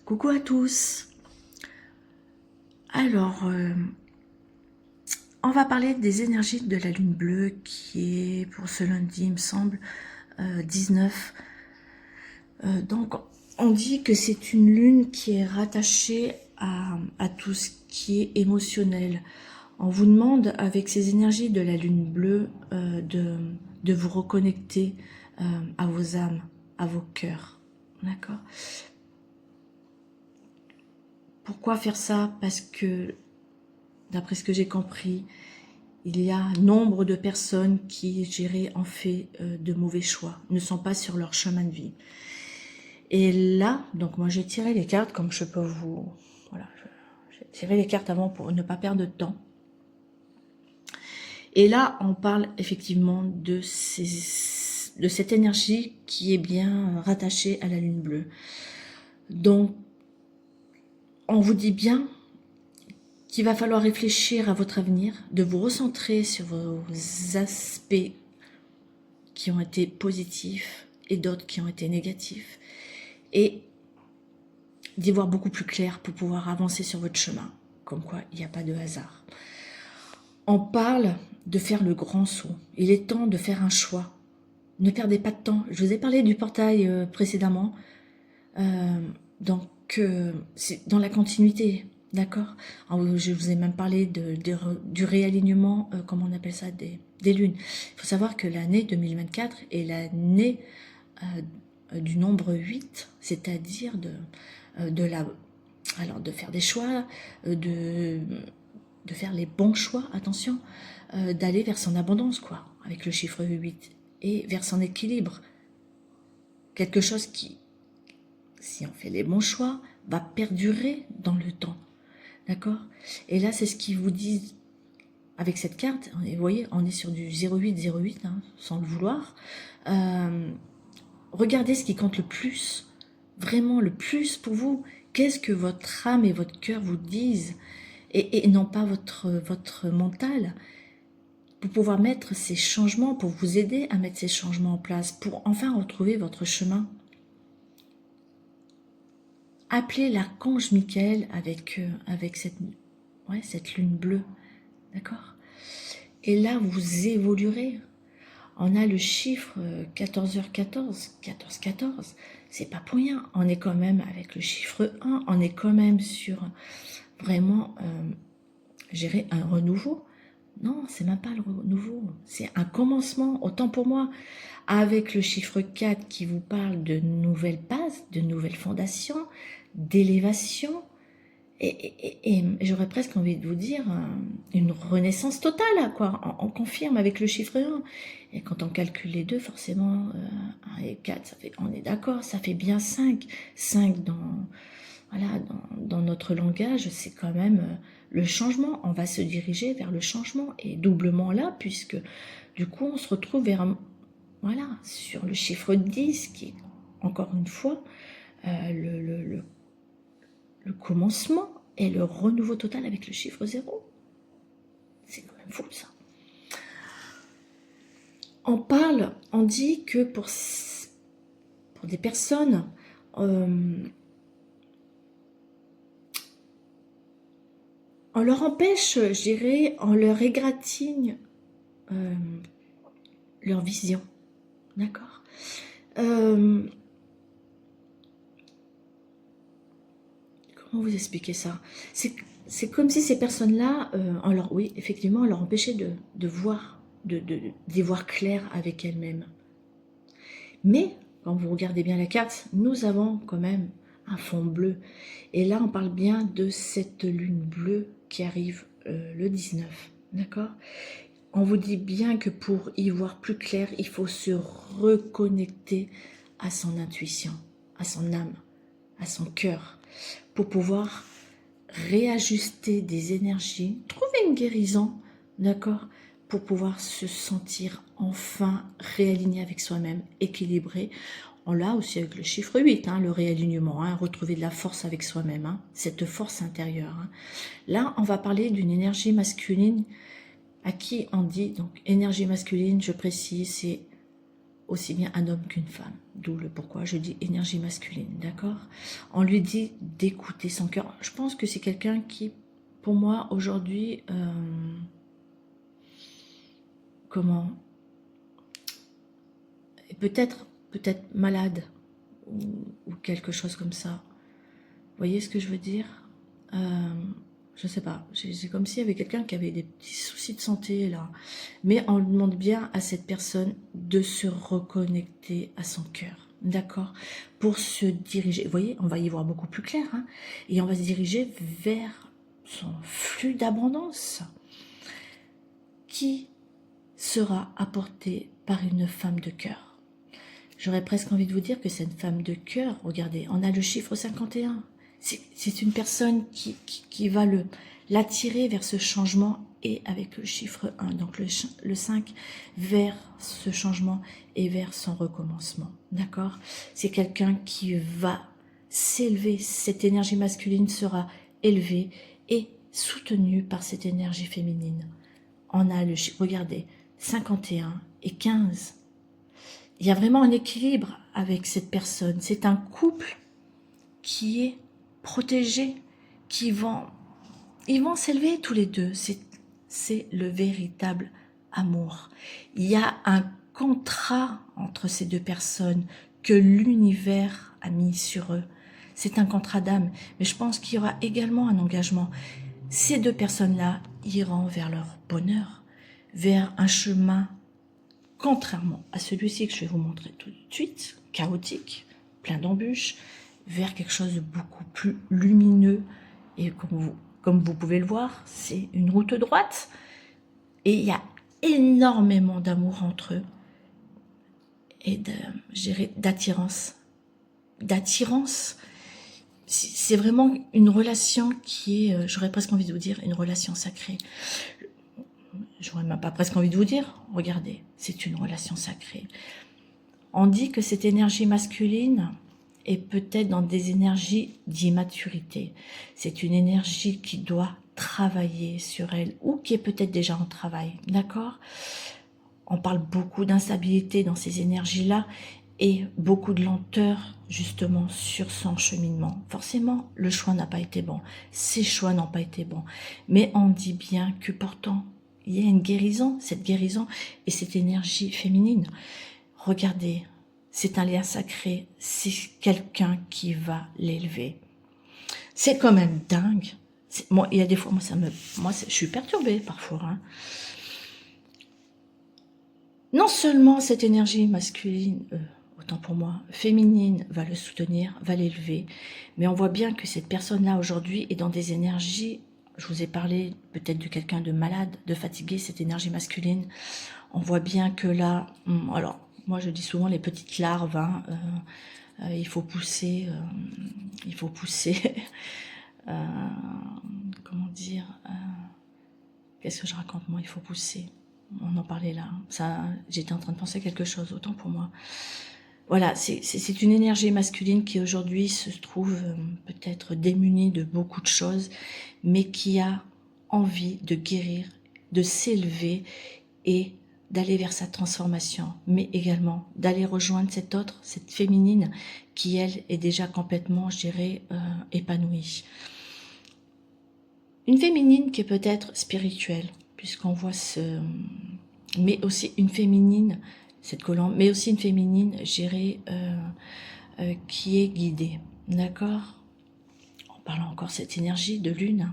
Coucou à tous. Alors, on va parler des énergies de la lune bleue qui est pour ce lundi, il me semble, 19. Donc, on dit que c'est une lune qui est rattachée à tout ce qui est émotionnel. On vous demande, avec ces énergies de la lune bleue, de vous reconnecter à vos âmes, à vos cœurs. D'accord? Pourquoi faire ça? Parce que, d'après ce que j'ai compris, il y a nombre de personnes qui, je dirais, ont fait de mauvais choix, ne sont pas sur leur chemin de vie. Et là, donc moi j'ai tiré les cartes comme je peux vous... Voilà, j'ai tiré les cartes avant pour ne pas perdre de temps. Et là, on parle effectivement de cette énergie qui est bien rattachée à la lune bleue. Donc, on vous dit bien qu'il va falloir réfléchir à votre avenir, de vous recentrer sur vos aspects qui ont été positifs et d'autres qui ont été négatifs, et d'y voir beaucoup plus clair pour pouvoir avancer sur votre chemin, comme quoi il n'y a pas de hasard. On parle de faire le grand saut, il est temps de faire un choix, ne perdez pas de temps. Je vous ai parlé du portail précédemment, donc c'est dans la continuité, d'accord. Je vous ai même parlé du réalignement, comment on appelle ça, des lunes. Il faut savoir que l'année 2024 est l'année du nombre 8, c'est-à-dire de faire des choix, de faire les bons choix, attention, d'aller vers son abondance, quoi, avec le chiffre 8, et vers son équilibre. Quelque chose qui, si on fait les bons choix, va perdurer dans le temps. D'accord? Et là, c'est ce qu'ils vous disent avec cette carte. Et vous voyez, on est sur du 0808, hein, sans le vouloir. Regardez ce qui compte le plus, vraiment le plus pour vous. Qu'est-ce que votre âme et votre cœur vous disent, et non pas votre mental, pour pouvoir mettre ces changements, pour vous aider à mettre ces changements en place, pour enfin retrouver votre chemin. Appelez l'archange Michael avec cette lune bleue, d'accord? Et là, vous évoluerez. On a le chiffre 14h14, 14-14, c'est pas pour rien. On est quand même avec le chiffre 1, on est quand même sur vraiment, gérer un renouveau. Non, c'est même pas le renouveau, c'est un commencement, autant pour moi. Avec le chiffre 4 qui vous parle de nouvelles bases, de nouvelles fondations, d'élévation, et j'aurais presque envie de vous dire une renaissance totale, quoi. On confirme avec le chiffre 1. Et quand on calcule les deux, forcément, 1 et 4, ça fait, on est d'accord, ça fait bien 5. 5 voilà, dans notre langage, c'est quand même le changement. On va se diriger vers le changement, et doublement là, puisque du coup, on se retrouve vers, voilà, sur le chiffre 10, qui est, encore une fois, le commencement et le renouveau total avec le chiffre 0. C'est quand même fou, ça. On dit que pour des personnes, on leur empêche, je dirais, on leur égratigne leur vision, d'accord. Comment vous expliquer ça? C'est comme si ces personnes-là, oui, effectivement, on leur empêchait de voir, d'y voir clair avec elles-mêmes. Mais, quand vous regardez bien la carte, nous avons quand même un fond bleu. Et là, on parle bien de cette lune bleue qui arrive le 19, d'accord? On vous dit bien que pour y voir plus clair, il faut se reconnecter à son intuition, à son âme, à son cœur, pour pouvoir réajuster des énergies, trouver une guérison, d'accord, pour pouvoir se sentir enfin réaligné avec soi-même, équilibré. On l'a aussi avec le chiffre 8, hein, le réalignement, hein, retrouver de la force avec soi-même, hein, cette force intérieure. Hein. Là, on va parler d'une énergie masculine à qui on dit, donc énergie masculine, je précise, c'est aussi bien un homme qu'une femme. D'où le pourquoi je dis énergie masculine, d'accord? On lui dit d'écouter son cœur. Je pense que c'est quelqu'un qui, pour moi, aujourd'hui, comment, est peut-être malade ou quelque chose comme ça. Vous voyez ce que je veux dire? Je sais pas, c'est comme s'il y avait quelqu'un qui avait des petits soucis de santé là. Mais on demande bien à cette personne de se reconnecter à son cœur, d'accord? Pour se diriger, vous voyez, on va y voir beaucoup plus clair, hein, et on va se diriger vers son flux d'abondance qui sera apporté par une femme de cœur. J'aurais presque envie de vous dire que cette femme de cœur, regardez, on a le chiffre 51. C'est une personne qui va l'attirer vers ce changement et avec le chiffre 1, donc le 5, vers ce changement et vers son recommencement. D'accord? C'est quelqu'un qui va s'élever, cette énergie masculine sera élevée et soutenue par cette énergie féminine. On a le chiffre, regardez, 51 et 15. Il y a vraiment un équilibre avec cette personne. C'est un couple qui est protégé, ils vont s'élever tous les deux. C'est le véritable amour. Il y a un contrat entre ces deux personnes que l'univers a mis sur eux. C'est un contrat d'âme, mais je pense qu'il y aura également un engagement. Ces deux personnes-là iront vers leur bonheur, vers un chemin contrairement à celui-ci que je vais vous montrer tout de suite, chaotique, plein d'embûches, vers quelque chose de beaucoup plus lumineux. Et comme vous pouvez le voir, c'est une route droite. Et il y a énormément d'amour entre eux et d'attirance. C'est vraiment une relation qui est, j'aurais presque envie de vous dire, une relation sacrée. J'aurais même pas presque envie de vous dire, regardez, c'est une relation sacrée. On dit que cette énergie masculine est peut-être dans des énergies d'immaturité. C'est une énergie qui doit travailler sur elle ou qui est peut-être déjà en travail, d'accord? On parle beaucoup d'instabilité dans ces énergies-là et beaucoup de lenteur justement sur son cheminement. Forcément, le choix n'a pas été bon, ses choix n'ont pas été bons, mais on dit bien que pourtant, il y a une guérison, cette guérison et cette énergie féminine. Regardez, c'est un lien sacré, c'est quelqu'un qui va l'élever. C'est quand même dingue. Moi, il y a des fois, je suis perturbée parfois. Hein. Non seulement cette énergie masculine, autant pour moi, féminine, va le soutenir, va l'élever, mais on voit bien que cette personne-là aujourd'hui est dans des énergies. Je vous ai parlé peut-être de quelqu'un de malade, de fatigué, cette énergie masculine. On voit bien que là, alors moi je dis souvent les petites larves, hein, il faut pousser, comment dire, qu'est-ce que je raconte moi, il faut pousser. On en parlait là, ça, j'étais en train de penser à quelque chose, autant pour moi. Voilà, c'est une énergie masculine qui aujourd'hui se trouve peut-être démunie de beaucoup de choses, mais qui a envie de guérir, de s'élever et d'aller vers sa transformation, mais également d'aller rejoindre cette féminine qui, elle, est déjà complètement, je dirais, épanouie. Une féminine qui est peut-être spirituelle, puisqu'on voit mais aussi une féminine, cette colombe, mais aussi une féminine, je dirais, qui est guidée, d'accord? On parle encore de cette énergie de lune,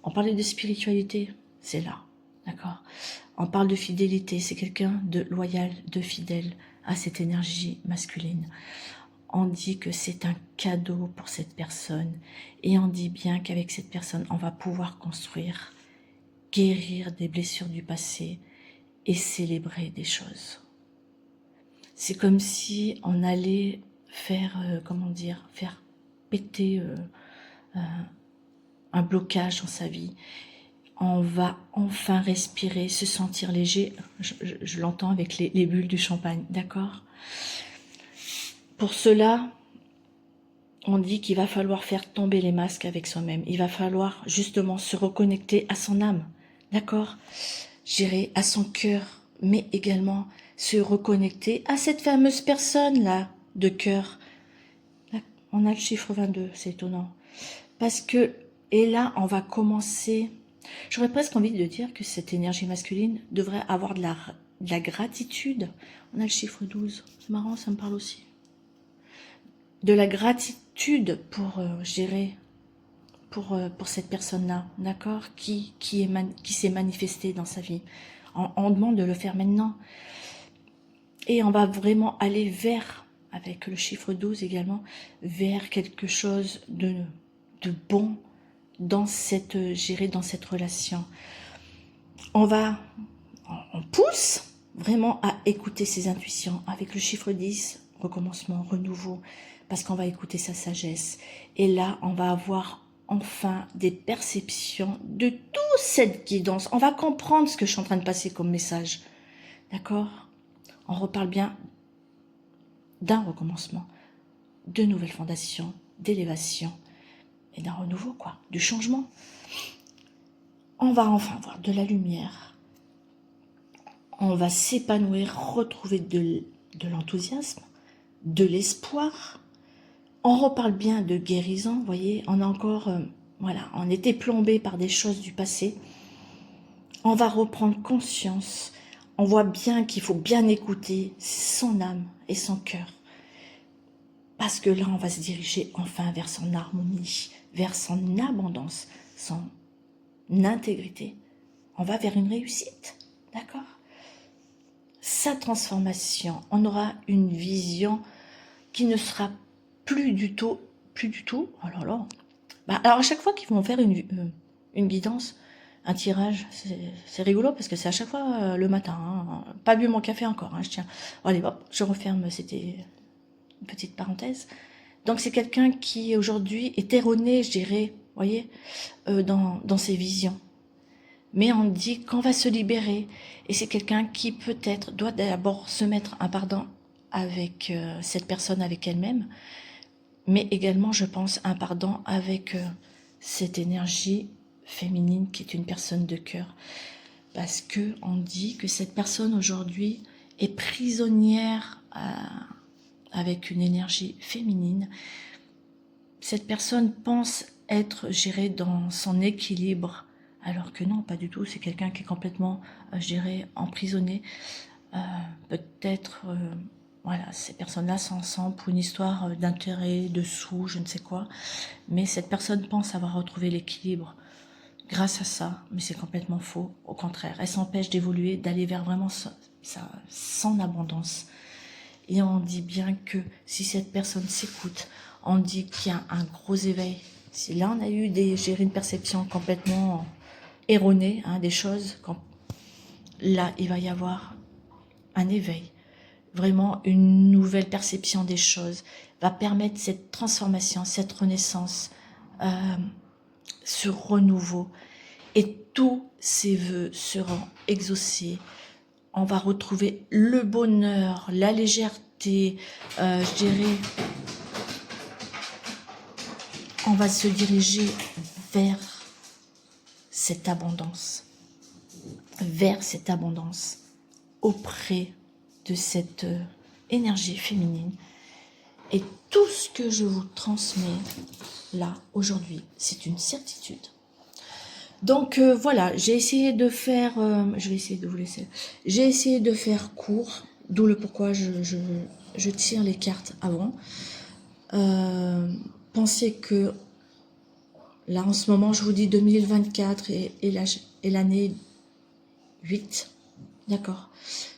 on parlait de spiritualité, c'est là, d'accord? On parle de fidélité, c'est quelqu'un de loyal, de fidèle à cette énergie masculine. On dit que c'est un cadeau pour cette personne et on dit bien qu'avec cette personne, on va pouvoir construire, guérir des blessures du passé et célébrer des choses. C'est comme si on allait faire, faire péter un blocage dans sa vie. On va enfin respirer, se sentir léger. Je l'entends avec les bulles du champagne, d'accord? Pour cela, on dit qu'il va falloir faire tomber les masques avec soi-même. Il va falloir justement se reconnecter à son âme, d'accord? Gérer à son cœur, mais également se reconnecter à cette fameuse personne-là de cœur. Là, on a le chiffre 22, c'est étonnant. Parce que, et là, on va commencer... J'aurais presque envie de dire que cette énergie masculine devrait avoir de la gratitude. On a le chiffre 12, c'est marrant, ça me parle aussi. De la gratitude pour gérer, pour cette personne-là, d'accord, qui s'est manifestée dans sa vie. On demande de le faire maintenant. Et on va vraiment aller vers, avec le chiffre 12 également, vers quelque chose de bon dans cette relation. On pousse vraiment à écouter ses intuitions. Avec le chiffre 10, recommencement, renouveau, parce qu'on va écouter sa sagesse. Et là, on va avoir enfin des perceptions de toute cette guidance. On va comprendre ce que je suis en train de passer comme message. D'accord? On reparle bien d'un recommencement, de nouvelles fondations, d'élévation et d'un renouveau, quoi, du changement. On va enfin voir de la lumière. On va s'épanouir, retrouver de l'enthousiasme, de l'espoir. On reparle bien de guérison, vous voyez, on a encore, voilà, on était plombé par des choses du passé. On va reprendre conscience. On voit bien qu'il faut bien écouter son âme et son cœur. Parce que là, on va se diriger enfin vers son harmonie, vers son abondance, son intégrité. On va vers une réussite, d'accord? Sa transformation, on aura une vision qui ne sera plus du tout, oh là là. Bah, alors à chaque fois qu'ils vont faire une guidance, un tirage, c'est rigolo parce que c'est à chaque fois le matin, hein. Pas bu mon café encore, hein, je tiens. Bon, allez, hop, je referme, c'était une petite parenthèse. Donc c'est quelqu'un qui aujourd'hui est erroné, je dirais, voyez, dans ses visions. Mais on dit qu'on va se libérer. Et c'est quelqu'un qui peut-être doit d'abord se mettre un pardon avec cette personne, avec elle-même. Mais également, je pense, un pardon avec cette énergie féminine qui est une personne de cœur. Parce que on dit que cette personne aujourd'hui est prisonnière avec une énergie féminine. Cette personne pense être gérée dans son équilibre, alors que non, pas du tout. C'est quelqu'un qui est complètement, je dirais, emprisonné. Peut-être, voilà, ces personnes-là sont ensemble pour une histoire d'intérêt, de sous, je ne sais quoi. Mais cette personne pense avoir retrouvé l'équilibre grâce à ça, mais c'est complètement faux. Au contraire, elle s'empêche d'évoluer, d'aller vers vraiment son abondance. Et on dit bien que si cette personne s'écoute, on dit qu'il y a un gros éveil. Si là on a eu une perception complètement erronée, hein, des choses, là il va y avoir un éveil, vraiment une nouvelle perception des choses, va permettre cette transformation, cette renaissance, ce renouveau. Et tous ces vœux seront exaucés. On va retrouver le bonheur, la légèreté, je dirais, on va se diriger vers cette abondance, auprès de cette énergie féminine. Et tout ce que je vous transmets là, aujourd'hui, c'est une certitude. Donc voilà, j'ai essayé de faire, je vais essayer de vous laisser, j'ai essayé de faire court, d'où le pourquoi je tire les cartes avant. Pensez que là en ce moment je vous dis 2024 et l'année 8, d'accord.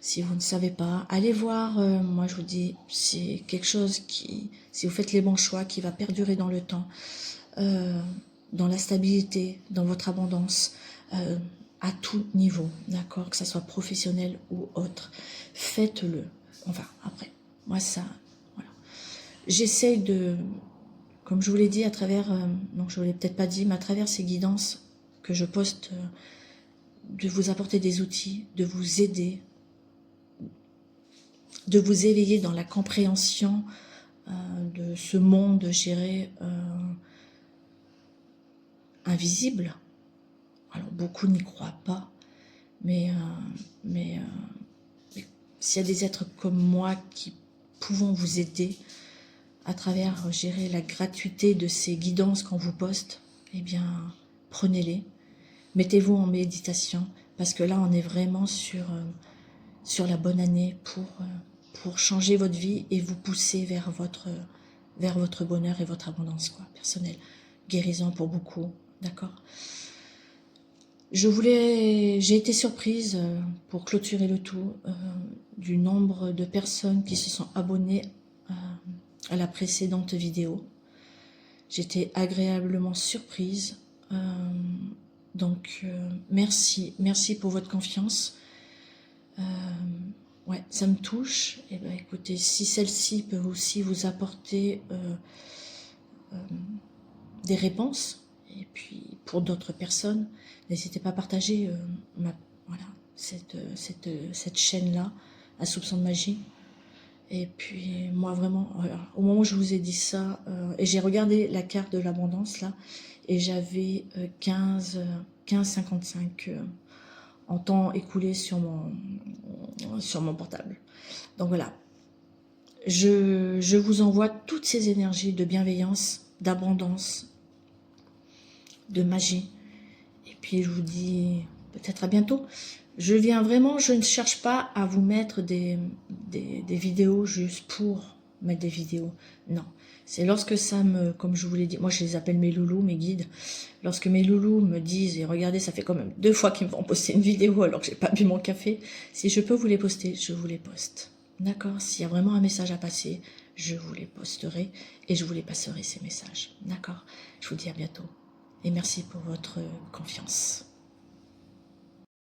Si vous ne savez pas, allez voir, moi je vous dis, c'est quelque chose qui, si vous faites les bons choix, qui va perdurer dans le temps. Dans la stabilité, dans votre abondance, à tout niveau, d'accord, que ça soit professionnel ou autre. Faites-le. Enfin, après, moi ça, voilà. J'essaye de, comme je vous l'ai dit à travers, non, je ne vous l'ai peut-être pas dit, mais à travers ces guidances que je poste, de vous apporter des outils, de vous aider, de vous éveiller dans la compréhension de ce monde, je dirais, invisible. Alors beaucoup n'y croient pas, mais s'il y a des êtres comme moi qui pouvons vous aider à travers gérer la gratuité de ces guidances qu'on vous poste, eh bien, prenez-les. Mettez-vous en méditation, parce que là, on est vraiment sur la bonne année pour changer votre vie et vous pousser vers votre bonheur et votre abondance, quoi, personnelle. Guérison pour beaucoup, d'accord? J'ai été surprise, pour clôturer le tout, du nombre de personnes qui se sont abonnées à la précédente vidéo. J'étais agréablement surprise. Donc, merci pour votre confiance. Ouais, ça me touche. Et ben, écoutez, si celle-ci peut aussi vous apporter des réponses, et puis pour d'autres personnes, n'hésitez pas à partager voilà, cette chaîne-là, à Soupçon de Magie. Et puis moi vraiment, au moment où je vous ai dit ça, et j'ai regardé la carte de l'abondance là, et j'avais 15,55 en temps écoulé sur mon portable. Donc voilà, je vous envoie toutes ces énergies de bienveillance, d'abondance, de magie. Et puis je vous dis peut-être à bientôt. Je ne cherche pas à vous mettre des vidéos juste pour mettre des vidéos. Non, c'est lorsque comme je vous l'ai dit, moi je les appelle mes loulous, mes guides. Lorsque mes loulous me disent, et regardez, ça fait quand même 2 fois qu'ils me font poster une vidéo alors que j'ai pas bu mon café. Si je peux vous les poster, je vous les poste. D'accord? S'il y a vraiment un message à passer, je vous les posterai et je vous les passerai ces messages. D'accord? Je vous dis à bientôt. Et merci pour votre confiance.